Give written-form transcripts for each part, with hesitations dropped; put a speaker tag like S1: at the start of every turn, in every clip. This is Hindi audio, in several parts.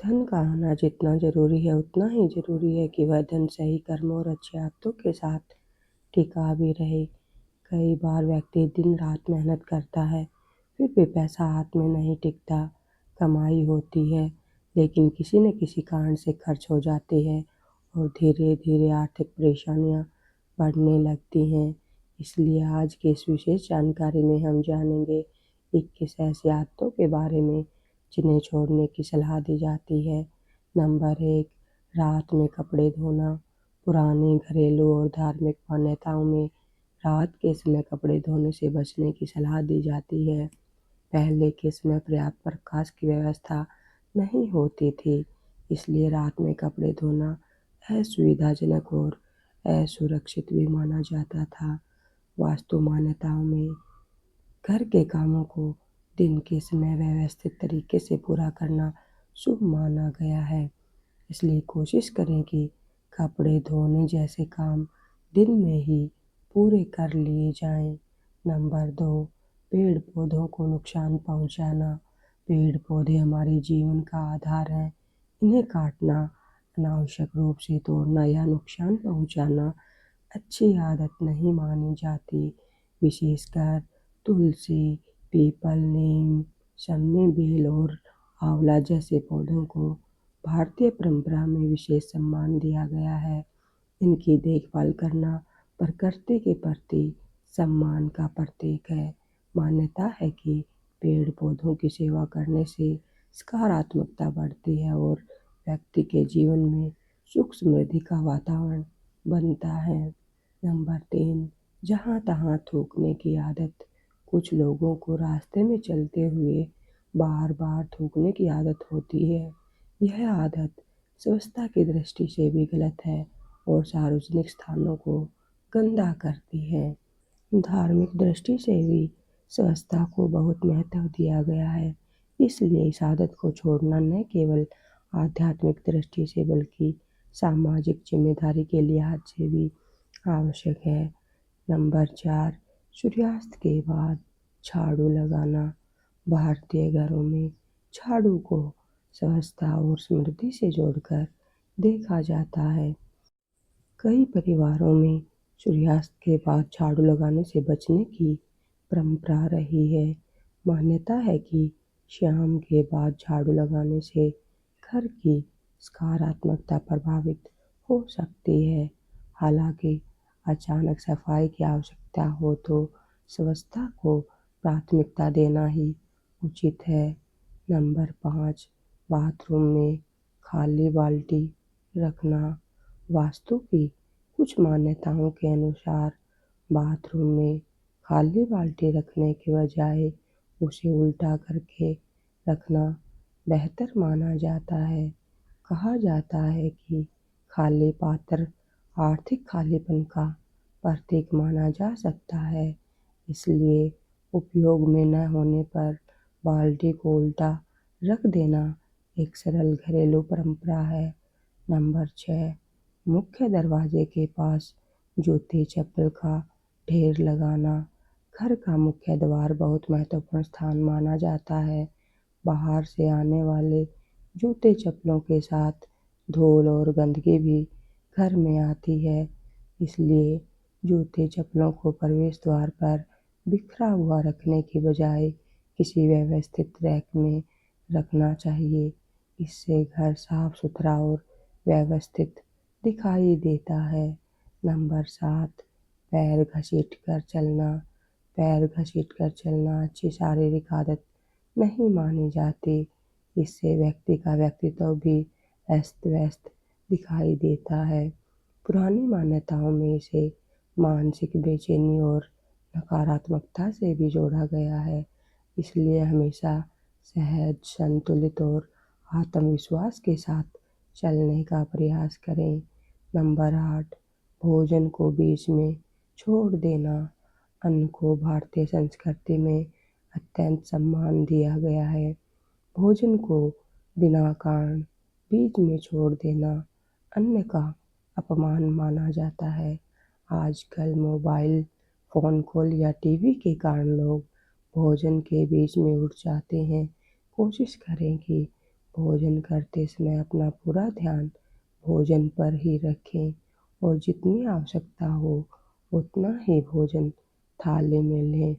S1: धन का आना जितना ज़रूरी है उतना ही ज़रूरी है कि वह धन सही कर्मों और अच्छी आदतों के साथ टिका भी रहे। कई बार व्यक्ति दिन रात मेहनत करता है, फिर भी पैसा हाथ में नहीं टिकता। कमाई होती है, लेकिन किसी न किसी कारण से खर्च हो जाती है और धीरे धीरे आर्थिक परेशानियां बढ़ने लगती हैं। इसलिए आज की इस विशेष जानकारी में हम जानेंगे 21 ऐसी आदतों के बारे में जिन्हें छोड़ने की सलाह दी जाती है। नंबर 1, रात में कपड़े धोना। पुराने घरेलू और धार्मिक मान्यताओं में रात के समय कपड़े धोने से बचने की सलाह दी जाती है। पहले के समय पर्याप्त प्रकाश की व्यवस्था नहीं होती थी, इसलिए रात में कपड़े धोना असुविधाजनक और असुरक्षित भी माना जाता था। वास्तु मान्यताओं में घर के कामों को दिन के समय व्यवस्थित तरीके से पूरा करना शुभ माना गया है। इसलिए कोशिश करें कि कपड़े धोने जैसे काम दिन में ही पूरे कर लिए जाएं। नंबर 2, पेड़ पौधों को नुकसान पहुंचाना। पेड़ पौधे हमारे जीवन का आधार हैं। इन्हें काटना, अनावश्यक रूप से तोड़ना या नुकसान पहुंचाना अच्छी आदत नहीं मानी जाती। विशेषकर तुलसी, पीपल, नीम, शमी, बेल और आंवला जैसे पौधों को भारतीय परंपरा में विशेष सम्मान दिया गया है। इनकी देखभाल करना प्रकृति के प्रति सम्मान का प्रतीक है। मान्यता है कि पेड़ पौधों की सेवा करने से सकारात्मकता बढ़ती है और व्यक्ति के जीवन में सुख समृद्धि का वातावरण बनता है। नंबर 3, जहाँ तहाँ थूकने की आदत। कुछ लोगों को रास्ते में चलते हुए बार बार थूकने की आदत होती है। यह आदत स्वच्छता की दृष्टि से भी गलत है और सार्वजनिक स्थानों को गंदा करती है। धार्मिक दृष्टि से भी स्वच्छता को बहुत महत्व दिया गया है, इसलिए इस आदत को छोड़ना न केवल आध्यात्मिक दृष्टि से बल्कि सामाजिक जिम्मेदारी के लिहाज से भी आवश्यक है। नंबर 4, सूर्यास्त के बाद झाड़ू लगाना। भारतीय घरों में झाड़ू को स्वच्छता और समृद्धि से जोड़कर देखा जाता है। कई परिवारों में सूर्यास्त के बाद झाड़ू लगाने से बचने की परंपरा रही है। मान्यता है कि शाम के बाद झाड़ू लगाने से घर की सकारात्मकता प्रभावित हो सकती है। हालांकि अचानक सफाई की आवश्यकता हो तो स्वच्छता को प्राथमिकता देना ही उचित है। नंबर 5, बाथरूम में खाली बाल्टी रखना। वास्तु की कुछ मान्यताओं के अनुसार बाथरूम में खाली बाल्टी रखने के बजाय उसे उल्टा करके रखना बेहतर माना जाता है। कहा जाता है कि खाली पात्र आर्थिक खालीपन का प्रतीक माना जा सकता है, इसलिए उपयोग में न होने पर बाल्टी को उल्टा रख देना एक सरल घरेलू परंपरा है। नंबर 6, मुख्य दरवाजे के पास जूते चप्पल का ढेर लगाना। घर का मुख्य द्वार बहुत महत्वपूर्ण स्थान माना जाता है। बाहर से आने वाले जूते चप्पलों के साथ धूल और गंदगी भी घर में आती है, इसलिए जूते चप्पलों को प्रवेश द्वार पर बिखरा हुआ रखने की बजाय किसी व्यवस्थित रैक में रखना चाहिए। इससे घर साफ सुथरा और व्यवस्थित दिखाई देता है। नंबर 7, पैर घसीटकर चलना। पैर घसीटकर चलना अच्छी शारीरिक आदत नहीं मानी जाती। इससे व्यक्ति का व्यक्तित्व भी अस्त व्यस्त दिखाई देता है। पुरानी मान्यताओं में इसे मानसिक बेचैनी और नकारात्मकता से भी जोड़ा गया है, इसलिए हमेशा सहज, संतुलित और आत्मविश्वास के साथ चलने का प्रयास करें। नंबर 8, भोजन को बीच में छोड़ देना। अन्न को भारतीय संस्कृति में अत्यंत सम्मान दिया गया है। भोजन को बिना कारण बीच में छोड़ देना अन्न का अपमान माना जाता है। आजकल मोबाइल फ़ोन कॉल या टीवी के कारण लोग भोजन के बीच में उठ जाते हैं। कोशिश करें कि भोजन करते समय अपना पूरा ध्यान भोजन पर ही रखें और जितनी आवश्यकता हो उतना ही भोजन थाली में लें।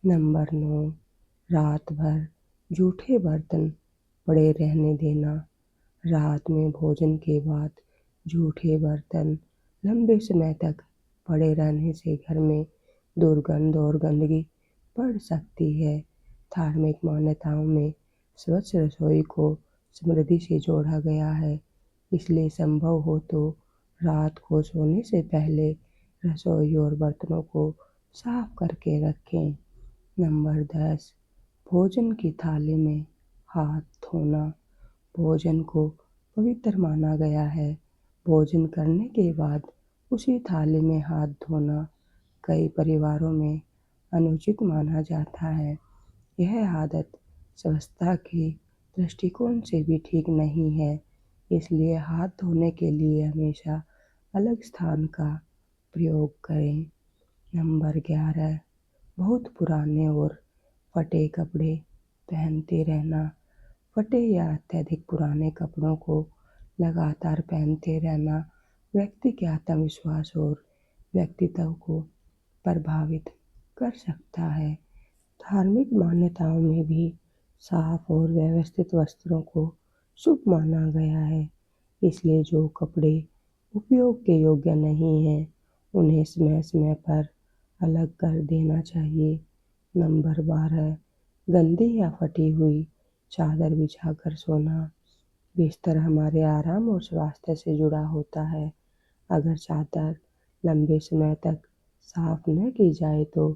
S1: नंबर 9, रात भर जूठे बर्तन पड़े रहने देना। रात में भोजन के बाद जूठे बर्तन लंबे समय तक पड़े रहने से घर में दुर्गंध और गंदगी बढ़ सकती है। धार्मिक मान्यताओं में स्वच्छ रसोई को समृद्धि से जोड़ा गया है, इसलिए संभव हो तो रात को सोने से पहले रसोई और बर्तनों को साफ करके रखें। नंबर 10, भोजन की थाली में हाथ धोना। भोजन को पवित्र माना गया है। भोजन करने के बाद उसी थाली में हाथ धोना कई परिवारों में अनुचित माना जाता है। यह आदत स्वच्छता के दृष्टिकोण से भी ठीक नहीं है, इसलिए हाथ धोने के लिए हमेशा अलग स्थान का प्रयोग करें। नंबर 11, बहुत पुराने और फटे कपड़े पहनते रहना। फटे या अत्यधिक पुराने कपड़ों को लगातार पहनते रहना व्यक्ति के आत्मविश्वास और व्यक्तित्व को प्रभावित कर सकता है। धार्मिक मान्यताओं में भी साफ और व्यवस्थित वस्त्रों को शुभ माना गया है, इसलिए जो कपड़े उपयोग के योग्य नहीं हैं, उन्हें समय समय पर अलग कर देना चाहिए। नंबर 12, गंदी या फटी हुई चादर बिछाकर सोना। बिस्तर हमारे आराम और स्वास्थ्य से जुड़ा होता है। अगर चादर लंबे समय तक साफ न की जाए तो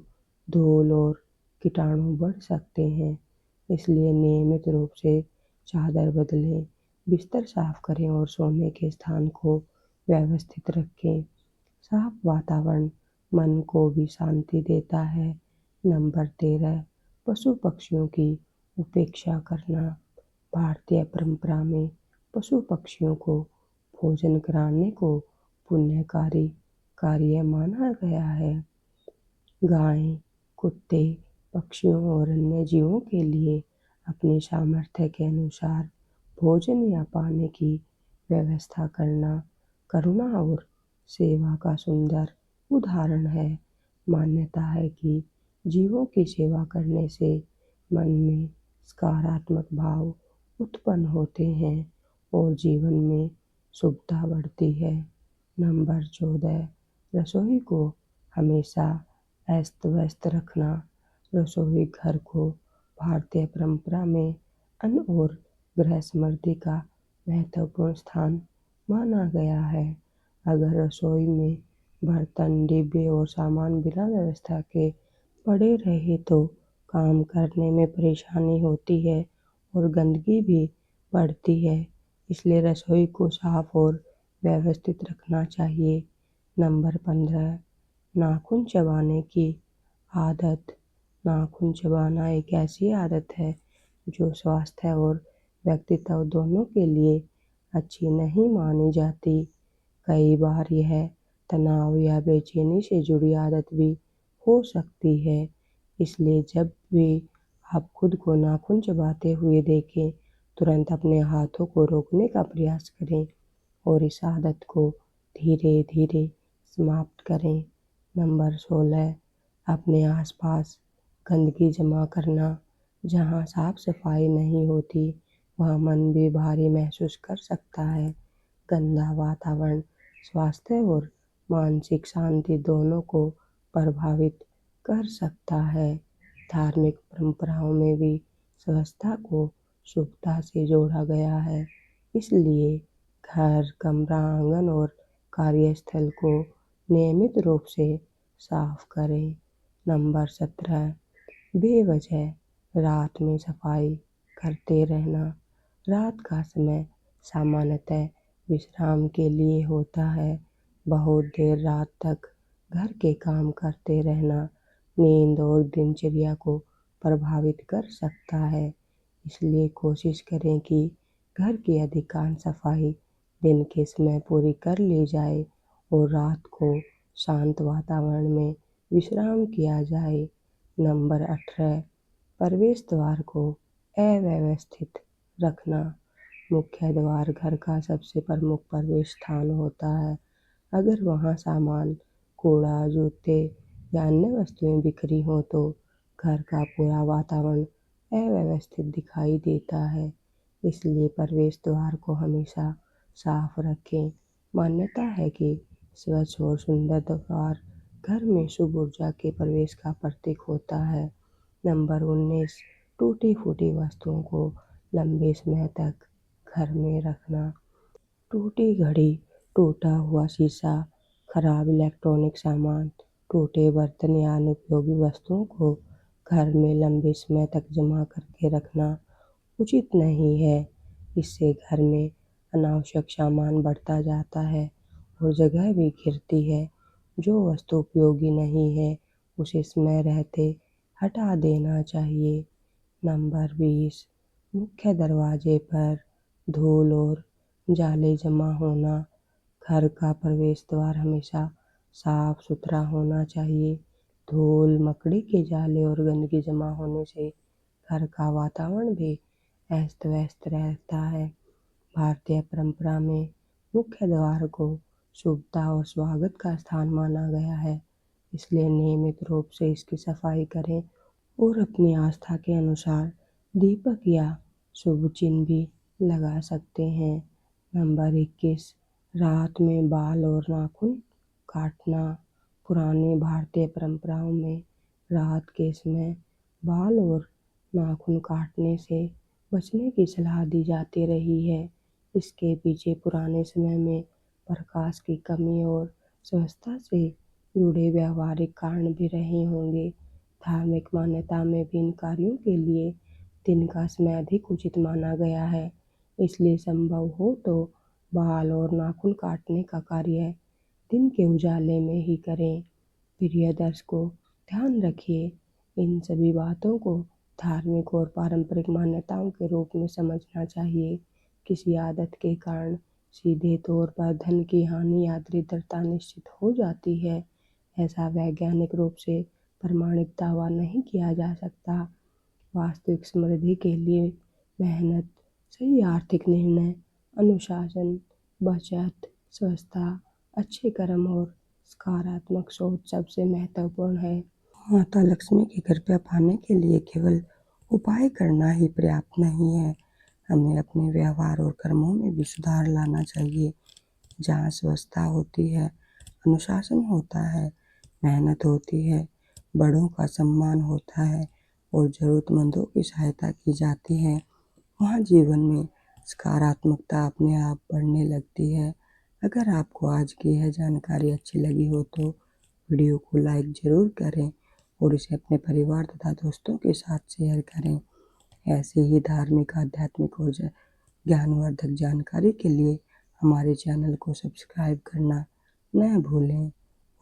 S1: धूल और कीटाणु बढ़ सकते हैं, इसलिए नियमित रूप से चादर बदलें, बिस्तर साफ करें और सोने के स्थान को व्यवस्थित रखें। साफ वातावरण मन को भी शांति देता है। नंबर 13, पशु पक्षियों की उपेक्षा करना। भारतीय परंपरा में पशु पक्षियों को भोजन कराने को पुण्यकारी कार्य माना गया है। गाय, कुत्ते, पक्षियों और अन्य जीवों के लिए अपनी सामर्थ्य के अनुसार भोजन या पानी की व्यवस्था करना करुणा और सेवा का सुंदर उदाहरण है। मान्यता है कि जीवों की सेवा करने से मन में सकारात्मक भाव उत्पन्न होते हैं और जीवन में शुभता बढ़ती है। नंबर 14, रसोई को हमेशा अस्त व्यस्त रखना। रसोई घर को भारतीय परंपरा में अन्न और गृह समृद्धि का महत्वपूर्ण स्थान माना गया है। अगर रसोई में बर्तन, डिब्बे और सामान बिना व्यवस्था के पड़े रहे तो काम करने में परेशानी होती है और गंदगी भी बढ़ती है, इसलिए रसोई को साफ और व्यवस्थित रखना चाहिए। नंबर 15, नाखून चबाने की आदत। नाखून चबाना एक ऐसी आदत है जो स्वास्थ्य और व्यक्तित्व दोनों के लिए अच्छी नहीं मानी जाती। कई बार यह तनाव या बेचैनी से जुड़ी आदत भी हो सकती है, इसलिए जब भी आप खुद को नाखून चबाते हुए देखें, तुरंत अपने हाथों को रोकने का प्रयास करें और इस आदत को धीरे धीरे समाप्त करें। नंबर 16, अपने आसपास गंदगी जमा करना। जहाँ साफ सफाई नहीं होती वहाँ मन भी भारी महसूस कर सकता है। गंदा वातावरण स्वास्थ्य और मानसिक शांति दोनों को प्रभावित कर सकता है। धार्मिक परंपराओं में भी स्वच्छता को शुभता से जोड़ा गया है, इसलिए घर, कमरा, आंगन और कार्यस्थल को नियमित रूप से साफ करें। नंबर 17, बेवजह रात में सफाई करते रहना। रात का समय सामान्यतः विश्राम के लिए होता है। बहुत देर रात तक घर के काम करते रहना नींद और दिनचर्या को प्रभावित कर सकता है, इसलिए कोशिश करें कि घर की अधिकांश सफाई दिन के समय पूरी कर ली जाए और रात को शांत वातावरण में विश्राम किया जाए। नंबर 18, प्रवेश द्वार को अव्यवस्थित रखना। मुख्य द्वार घर का सबसे प्रमुख प्रवेश स्थान होता है। अगर वहाँ सामान, कूड़ा, जूते या अन्य वस्तुएं बिखरी हों तो घर का पूरा वातावरण अव्यवस्थित दिखाई देता है। इसलिए प्रवेश द्वार को हमेशा साफ रखें। मान्यता है कि स्वच्छ और सुंदर द्वार घर में शुभ ऊर्जा के प्रवेश का प्रतीक होता है। नंबर 19, टूटी फूटी वस्तुओं को लंबे समय तक घर में रखना। टूटी घड़ी, टूटा हुआ शीशा, खराब इलेक्ट्रॉनिक सामान, टूटे बर्तन या अनुपयोगी वस्तुओं को घर में लंबे समय तक जमा करके रखना उचित नहीं है। इससे घर में अनावश्यक सामान बढ़ता जाता है और जगह भी घिरती है। जो वस्तु उपयोगी नहीं है उसे समय रहते हटा देना चाहिए। नंबर 20, मुख्य दरवाजे पर धूल और जाले जमा होना। घर का प्रवेश द्वार हमेशा साफ सुथरा होना चाहिए। धूल, मकड़ी के जाले और गंदगी जमा होने से घर का वातावरण भी अस्त व्यस्त रहता है। भारतीय परंपरा में मुख्य द्वार को शुभता और स्वागत का स्थान माना गया है, इसलिए नियमित रूप से इसकी सफाई करें और अपनी आस्था के अनुसार दीपक या शुभ चिन्ह भी लगा सकते हैं। नंबर 21, रात में बाल और नाखून काटना। पुरानी भारतीय परंपराओं में रात के समय बाल और नाखून काटने से बचने की सलाह दी जाती रही है। इसके पीछे पुराने समय में प्रकाश की कमी और स्वच्छता से जुड़े व्यावहारिक कारण भी रहे होंगे। धार्मिक मान्यता में भी इन कार्यों के लिए दिन का समय अधिक उचित माना गया है। इसलिए संभव हो तो बाल और नाखून काटने का कार्य दिन के उजाले में ही करें। प्रिय दर्शकों, ध्यान रखिए, इन सभी बातों को धार्मिक और पारंपरिक मान्यताओं के रूप में समझना चाहिए। किसी आदत के कारण सीधे तौर पर धन की हानि या दरिद्रता निश्चित हो जाती है, ऐसा वैज्ञानिक रूप से प्रमाणित दावा नहीं किया जा सकता। वास्तविक समृद्धि के लिए मेहनत, सही आर्थिक निर्णय, अनुशासन, बचत, स्वच्छता, अच्छे कर्म और सकारात्मक सोच सबसे महत्वपूर्ण है। माता लक्ष्मी की कृपा पाने के लिए केवल उपाय करना ही पर्याप्त नहीं है, हमें अपने व्यवहार और कर्मों में भी सुधार लाना चाहिए। जहाँ स्वच्छता होती है, अनुशासन होता है, मेहनत होती है, बड़ों का सम्मान होता है और ज़रूरतमंदों की सहायता की जाती है, वहाँ जीवन में सकारात्मकता अपने आप बढ़ने लगती है। अगर आपको आज की यह जानकारी अच्छी लगी हो तो वीडियो को लाइक ज़रूर करें और इसे अपने परिवार तथा दोस्तों के साथ शेयर करें। ऐसे ही धार्मिक, आध्यात्मिक और ज्ञानवर्धक जानकारी के लिए हमारे चैनल को सब्सक्राइब करना न भूलें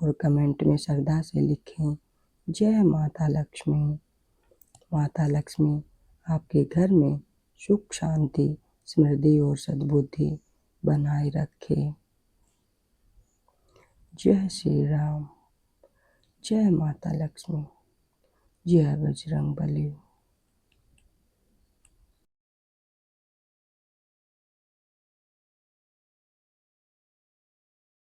S1: और कमेंट में श्रद्धा से लिखें, जय माता लक्ष्मी। माता लक्ष्मी आपके घर में सुख, शांति, समृद्धि और सद्बुद्धि बनाए रखे। जय श्री राम, जय माता लक्ष्मी, जय बजरंगबली।